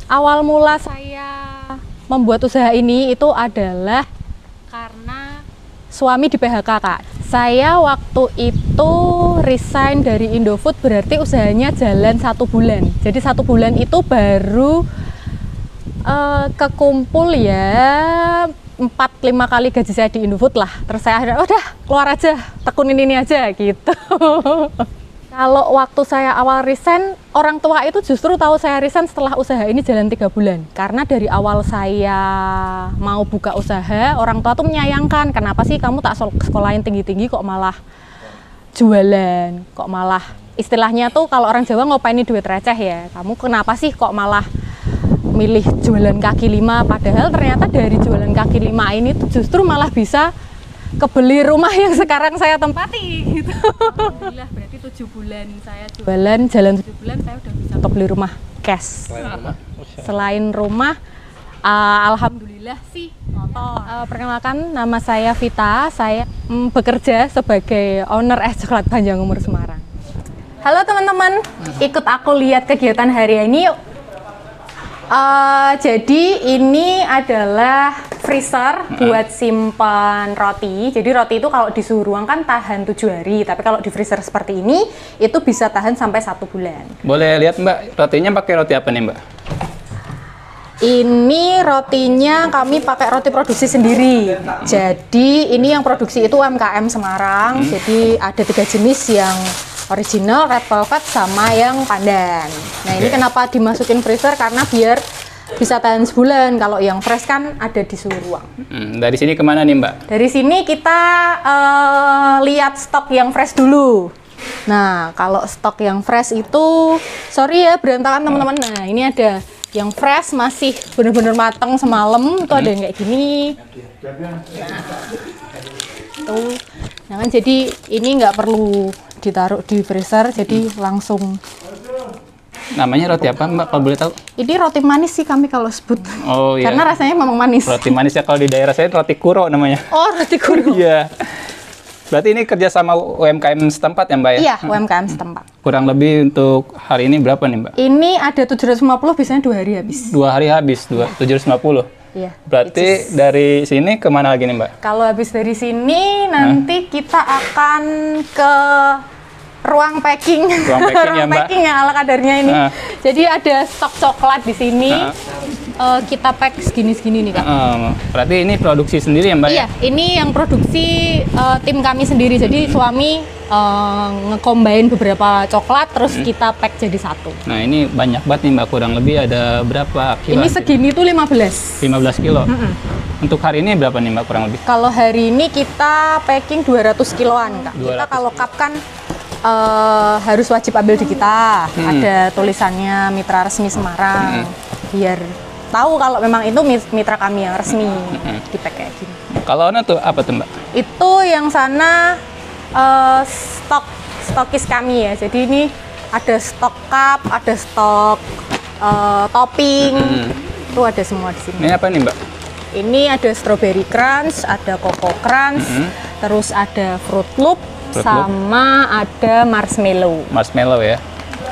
Awal mula saya membuat usaha ini itu adalah karena suami di PHK, Kak. Saya waktu itu resign dari Indofood, berarti usahanya jalan 1 bulan. Jadi 1 bulan itu baru kekumpul ya 4-5 kali gaji saya di Indofood lah. Terus saya akhirnya udah keluar aja, tekunin ini aja gitu. Kalau waktu saya awal resign, orang tua itu justru tahu saya resign setelah usaha ini jalan 3 bulan. Karena dari awal saya mau buka usaha, orang tua tuh menyayangkan, kenapa sih kamu tak sekolahin tinggi-tinggi kok malah jualan, kok malah istilahnya tuh kalau orang Jawa ngopain ini duit receh ya. Kamu kenapa sih kok malah milih jualan kaki lima, padahal ternyata dari jualan kaki lima ini tuh justru malah bisa kebeli rumah yang sekarang saya tempati gitu. Alhamdulillah, berarti 7 bulan saya jualan, jalan 7 bulan saya udah bisa kebeli rumah cash. Selain rumah, alhamdulillah sih motor. Perkenalkan, nama saya Vita, saya bekerja sebagai owner es coklat Panjang Umur Semarang. Halo teman-teman, ikut aku lihat kegiatan hari ini yuk. Jadi ini adalah freezer buat simpan roti. Jadi roti itu kalau di suhu ruang kan tahan 7 hari, tapi kalau di freezer seperti ini itu bisa tahan sampai 1 bulan. Boleh lihat Mbak, rotinya pakai roti apa nih Mbak? Ini rotinya kami pakai roti produksi sendiri. Jadi ini yang produksi itu UMKM Semarang. Jadi ada 3 jenis, yang original, red velvet, sama yang pandan. Nah ini kenapa dimasukin freezer, karena biar bisa tahan sebulan. Kalau yang fresh kan ada di suhu ruang. Dari sini kemana nih Mbak? Dari sini kita lihat stok yang fresh dulu. Nah kalau stok yang fresh itu, sorry ya berantakan teman-teman. Nah ini ada yang fresh masih bener-bener matang semalam, itu ada yang kayak gini. Tuh, nah kan jadi ini nggak perlu ditaruh di freezer, jadi langsung. Namanya roti apa Mbak kalau boleh tahu? Ini roti manis sih kami kalau sebut. Oh iya. Karena rasanya memang manis. Roti manis ya, kalau di daerah saya roti kuro namanya. Oh roti kuro. Iya. Berarti ini kerja sama UMKM setempat ya Mbak ya? Iya, UMKM setempat. Kurang lebih untuk hari ini berapa nih Mbak? Ini ada 750, biasanya 2 hari habis. 2 hari habis, 750. Iya. Berarti dari sini kemana lagi nih Mbak? Kalau habis dari sini nanti kita akan ke ruang packing. Ruang packing ya Mbak? Packing yang ala kadarnya ini. Jadi ada stok coklat di sini. Kita pack segini-segini nih Kak. Berarti ini produksi sendiri ya Mbak? Iya, ini yang produksi tim kami sendiri. Jadi suami ngekombain beberapa coklat, terus kita pack jadi satu. Nah ini banyak banget nih Mbak, kurang lebih ada berapa kilo? Ini segini tuh 15. 15 kilo. Untuk hari ini berapa nih Mbak kurang lebih? Kalau hari ini kita packing 200 kiloan Kak. 200. Kita kalau cup kan harus wajib ambil di kita. Ada tulisannya Mitra Resmi Semarang. Biar tahu kalau memang itu mitra kami yang resmi. Di-pack kayak gini. Kalau tuh apa tuh Mbak? Itu yang sana stokis kami ya. Jadi ini ada stok cup, ada stok topping. Itu ada semua di sini. Ini apa nih Mbak? Ini ada strawberry crunch, ada coco crunch, terus ada fruit loop, sama ada marshmallow. Marshmallow ya.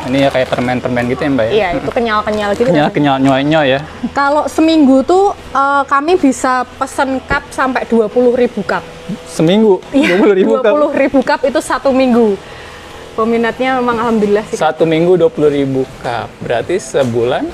Ini ya kayak permen-permen gitu ya Mbak ya? Iya, itu kenyal-kenyal gitu. Kenyal nyoy-nyoy ya. Kalau seminggu tuh kami bisa pesen cup sampai 20.000 cup. Seminggu? Iya, 20.000 cup? 20.000 cup itu 1 minggu. Peminatnya memang alhamdulillah sih. 1 minggu 20.000 cup. Berarti sebulan?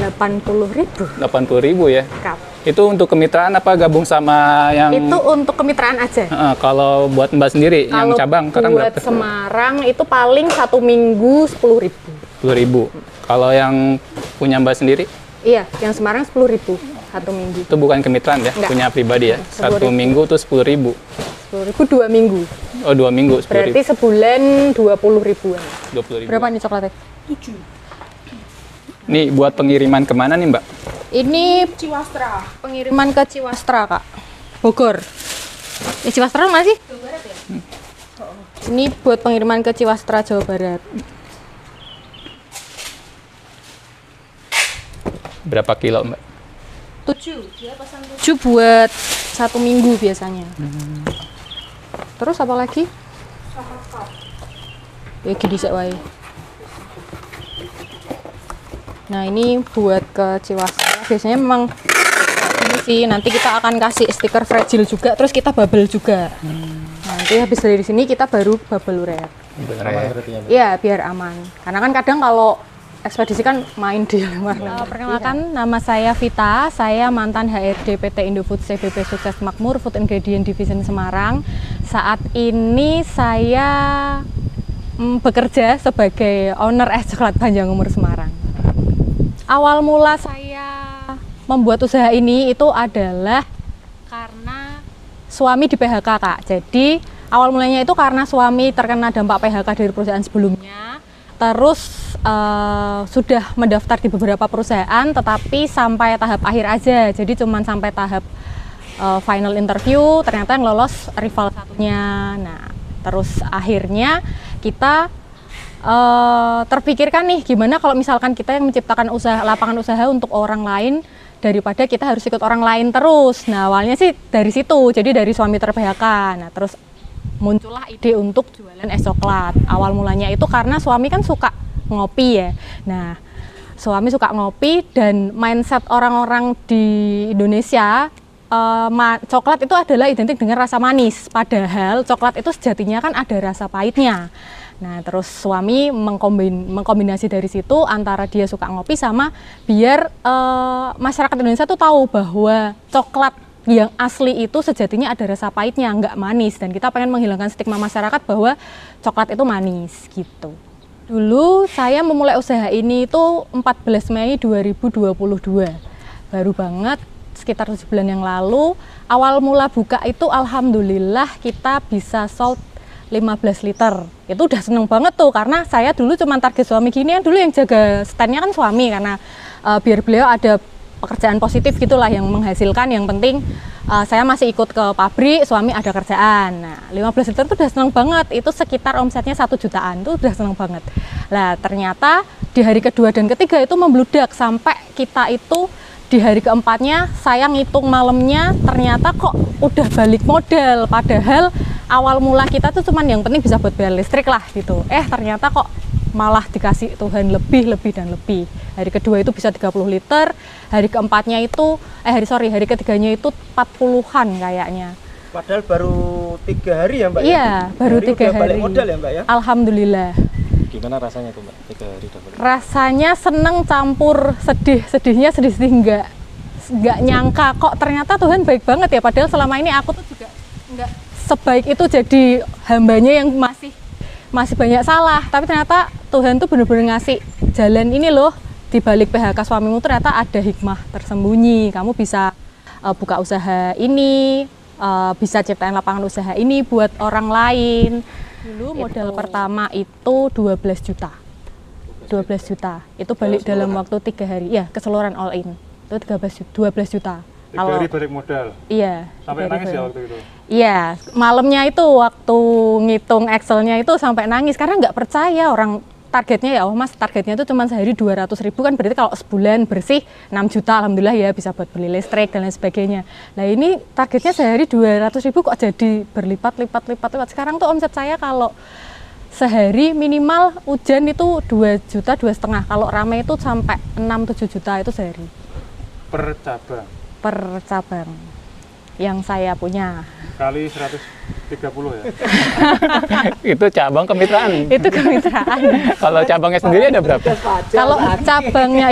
80.000. 80.000 ya? Cup. Itu untuk kemitraan apa gabung sama yang... Itu untuk kemitraan aja. Kalau buat Mbak sendiri, yang cabang, sekarang buat berapa? Semarang itu paling 1 minggu 10.000. 10.000. Kalau yang punya Mbak sendiri? Iya, yang Semarang 10.000 1 minggu. Itu bukan kemitraan ya? Enggak. Punya pribadi ya? 1 minggu tuh 10.000. 10.000 2 minggu. Oh, 2 minggu 10.000. Berarti sebulan 20.000-an. 20.000. Berapa nih coklatnya? 7. Ini buat pengiriman kemana nih Mbak? Ini Ciwastra. pengiriman ke Ciwastra, Kak. Bogor. Ciwastra mana sih? Jawa Barat ya? Ini buat pengiriman ke Ciwastra, Jawa Barat. Berapa kilo Mbak? 7. Dia pesan 7 buat 1 minggu biasanya. Terus apa lagi? Ya gini sik wae. Nah ini buat ke Ciwasa. Biasanya memang ini sih, nanti kita akan kasih stiker fragile juga, terus kita bubble juga. Nanti habis dari sini kita baru bubble wrap. Iya, biar aman. Karena kan kadang kalau ekspedisi kan main di luar. Perkenalkan, nama saya Vita, saya mantan HRD PT Indofood CBP Sukses Makmur Food Ingredient Division Semarang. Saat ini saya bekerja sebagai owner es coklat Panjang Umur Semarang. Awal mula saya membuat usaha ini itu adalah karena suami di PHK, Kak. Jadi awal mulanya itu karena suami terkena dampak PHK dari perusahaan sebelumnya. Terus sudah mendaftar di beberapa perusahaan, tetapi sampai tahap akhir aja. Jadi cuman sampai tahap final interview, ternyata yang lolos rival satunya. Nah, terus akhirnya kita terpikirkan nih, gimana kalau misalkan kita yang menciptakan lapangan usaha untuk orang lain daripada kita harus ikut orang lain terus. Nah, awalnya sih dari situ, jadi dari suami ter-PHK. Nah, terus muncullah ide untuk jualan es coklat. Awal mulanya itu karena suami kan suka ngopi ya. Nah, suami suka ngopi dan mindset orang-orang di Indonesia, coklat itu adalah identik dengan rasa manis. Padahal coklat itu sejatinya kan ada rasa pahitnya. Nah, terus suami mengkombinasi dari situ antara dia suka ngopi sama biar masyarakat Indonesia tuh tahu bahwa coklat yang asli itu sejatinya ada rasa pahitnya, nggak manis. Dan kita pengen menghilangkan stigma masyarakat bahwa coklat itu manis gitu. Dulu saya memulai usaha ini itu 14 Mei 2022. Baru banget, sekitar 7 bulan yang lalu. Awal mula buka itu alhamdulillah kita bisa sold 15 liter. Itu udah seneng banget tuh, karena saya dulu cuma target suami gini, yang dulu yang jaga standnya kan suami, karena biar beliau ada pekerjaan positif gitulah yang menghasilkan. Yang penting saya masih ikut ke pabrik, suami ada kerjaan. Nah, 15 liter itu udah seneng banget. Itu sekitar omsetnya 1 jutaan, itu udah seneng banget. Lah, ternyata di hari kedua dan ketiga itu membludak sampai kita itu di hari keempatnya saya ngitung malamnya ternyata kok udah balik modal. Padahal awal mula kita tuh cuman yang penting bisa buat bayar listrik lah gitu. Ternyata kok malah dikasih Tuhan lebih dan lebih. Hari kedua itu bisa 30 liter, hari keempatnya itu, hari ketiganya itu 40-an kayaknya. Padahal baru 3 hari ya Mbak? Iya, baru 3 hari. Balik modal ya Mbak ya? Alhamdulillah. Gimana rasanya tuh Mbak, 3 hari dapat? Rasanya seneng campur sedih, sedih nggak nyangka kok ternyata Tuhan baik banget ya. Padahal selama ini aku tuh juga nggak sebaik itu, jadi hambanya yang masih banyak salah. Tapi ternyata Tuhan tuh bener-bener ngasih jalan ini loh, di balik PHK suamimu ternyata ada hikmah tersembunyi. Kamu bisa buka usaha ini, bisa ciptain lapangan usaha ini buat orang lain. Dulu modal pertama itu 12 juta. 12 juta. Itu balik dalam waktu 3 hari. Ya, keseluruhan all in. Itu 12 juta. 3 hari balik modal? Iya. Sampai nangis ya waktu itu? Iya, malamnya itu waktu ngitung Excelnya itu sampai nangis. Karena nggak percaya orang targetnya, ya Mas, targetnya itu cuma sehari 200.000, kan berarti kalau sebulan bersih 6 juta, alhamdulillah ya bisa buat beli listrik dan lain sebagainya. Nah ini targetnya sehari 200.000 kok jadi berlipat-lipat. Sekarang tuh omset saya kalau sehari minimal hujan itu 2 juta, 2,5. Kalau ramai itu sampai 6-7 juta itu sehari. Per cabang? Per cabang yang saya punya. Kali 130 ya? Itu cabang kemitraan. Itu kemitraan. Kalau cabangnya sendiri ada berapa? Kalau cabangnya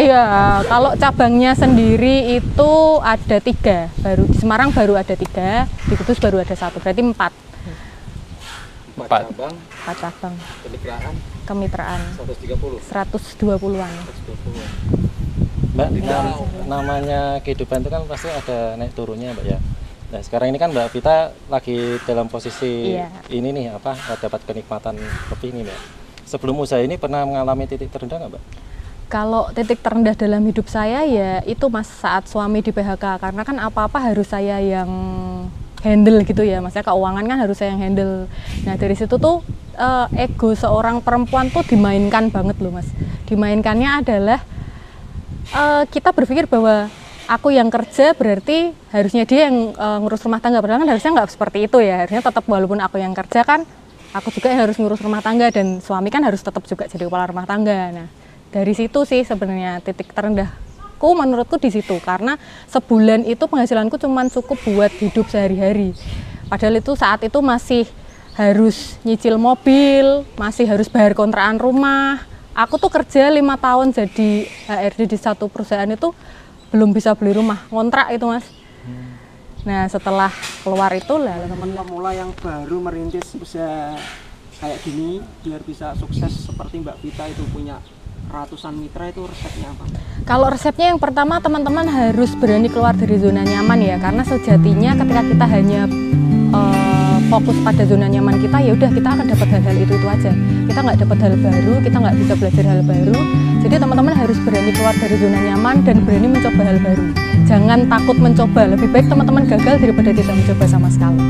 kalau cabangnya sendiri itu ada 3. Baru di Semarang baru ada 3, di Kudus baru ada 1, berarti 4. 4 cabang. Kemitraan. 120-an. Mbak, namanya kehidupan itu kan pasti ada naik turunnya Mbak ya. Nah sekarang ini kan Mbak Vita lagi dalam posisi ini nih, dapat kenikmatan kopi ini Mbak. Sebelum usaha ini pernah mengalami titik terendah nggak Mbak? Kalau titik terendah dalam hidup saya ya itu Mas saat suami di PHK, karena kan apa-apa harus saya yang handle gitu ya, maksudnya keuangan kan harus saya yang handle. Nah dari situ tuh ego seorang perempuan tuh dimainkan banget loh Mas. Dimainkannya adalah kita berpikir bahwa aku yang kerja berarti harusnya dia yang ngurus rumah tangga, padahal kan harusnya nggak seperti itu ya. Harusnya tetap walaupun aku yang kerja kan aku juga yang harus ngurus rumah tangga, dan suami kan harus tetap juga jadi kepala rumah tangga. Nah Dari situ sih sebenarnya titik terendahku menurutku di situ, karena sebulan itu penghasilanku cuma cukup buat hidup sehari-hari. Padahal itu saat itu masih harus nyicil mobil, masih harus bayar kontrakan rumah. Aku tuh kerja 5 tahun jadi HRD di satu perusahaan itu belum bisa beli rumah, ngontrak itu Mas. Nah setelah keluar itu lah teman pemula yang baru merintis usaha kayak gini biar bisa sukses seperti Mbak Vita itu punya ratusan mitra, itu resepnya apa? Kalau resepnya yang pertama teman-teman harus berani keluar dari zona nyaman ya, karena sejatinya ketika kita hanya fokus pada zona nyaman kita, ya udah kita akan dapat hal-hal itu aja. Kita nggak dapat hal baru, kita nggak bisa belajar hal baru. Jadi teman-teman harus berani keluar dari zona nyaman dan berani mencoba hal baru. Jangan takut mencoba. Lebih baik teman-teman gagal daripada tidak mencoba sama sekali.